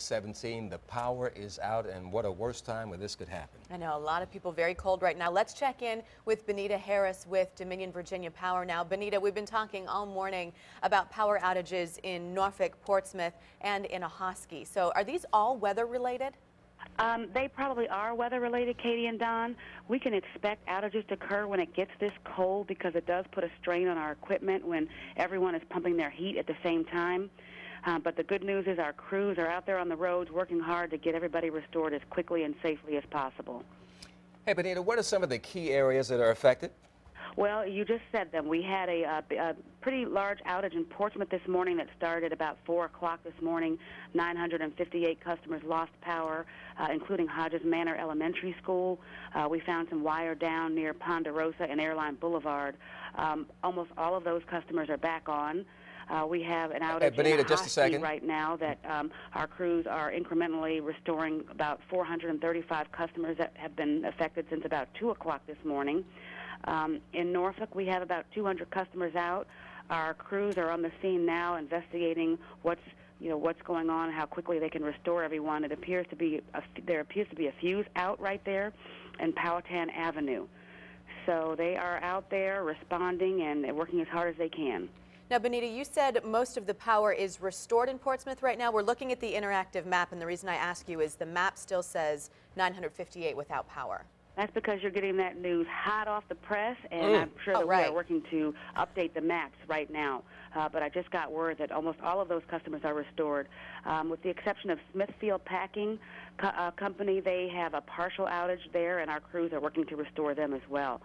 17, the power is out, and what a worse time where this could happen. I know a lot of people very cold right now. Let's check in with Benita Harris with Dominion Virginia Power now. Benita, we've been talking all morning about power outages in Norfolk, Portsmouth, and in Ahoskie. So are these all weather related? They probably are weather related, Katie and Don. We can expect outages to occur when it gets this cold because it does put a strain on our equipment when everyone is pumping their heat at the same time. But the good news is our crews are out there on the roads working hard to get everybody restored as quickly and safely as possible. Hey, Benita, what are some of the key areas that are affected? Well, you just said them. We had a pretty large outage in Portsmouth this morning that started about 4 o'clock this morning. 958 customers lost power, including Hodges Manor Elementary School. We found some wire down near Ponderosa and Airline Boulevard. Almost all of those customers are back on. We have an outage Benita, in just a second. right now that our crews are incrementally restoring about 435 customers that have been affected since about 2 o'clock this morning. In Norfolk, we have about 200 customers out. Our crews are on the scene now investigating what's going on, how quickly they can restore everyone. It appears to be there appears to be a fuse out right there in Powhatan Avenue. So they are out there responding and working as hard as they can. Now, Benita, you said most of the power is restored in Portsmouth right now. We're looking at the interactive map, and the reason I ask you is the map still says 958 without power. That's because you're getting that news hot off the press, and I'm sure that we are working to update the maps right now. But I just got word that almost all of those customers are restored. With the exception of Smithfield Packing Company, they have a partial outage there, and our crews are working to restore them as well.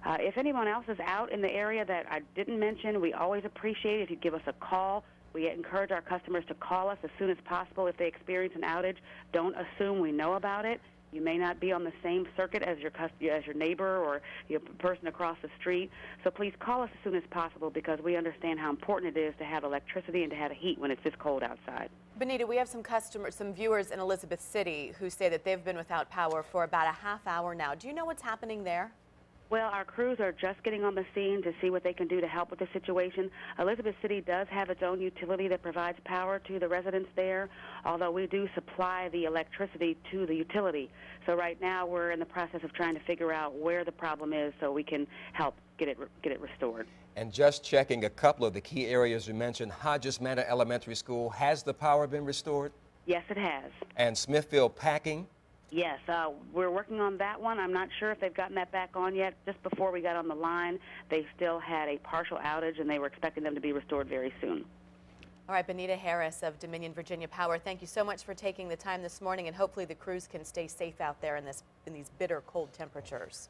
If anyone else is out in the area that I didn't mention, we always appreciate it if you give us a call. We encourage our customers to call us as soon as possible if they experience an outage. Don't assume we know about it. You may not be on the same circuit as your neighbor or your person across the street. So please call us as soon as possible because we understand how important it is to have electricity and to have heat when it's this cold outside. Benita, we have some viewers in Elizabeth City who say that they've been without power for about a half hour now. Do you know what's happening there? Well, our crews are just getting on the scene to see what they can do to help with the situation. Elizabeth City does have its own utility that provides power to the residents there, although we do supply the electricity to the utility. So right now we're in the process of trying to figure out where the problem is so we can help get it restored. And just checking a couple of the key areas you mentioned, Hodges Manor Elementary School, has the power been restored? Yes, it has. And Smithfield Packing? Yes, we're working on that one. I'm not sure if they've gotten that back on yet. Just before we got on the line, they still had a partial outage, and they were expecting them to be restored very soon. All right, Benita Harris of Dominion Virginia Power, thank you so much for taking the time this morning, and hopefully the crews can stay safe out there in these bitter cold temperatures.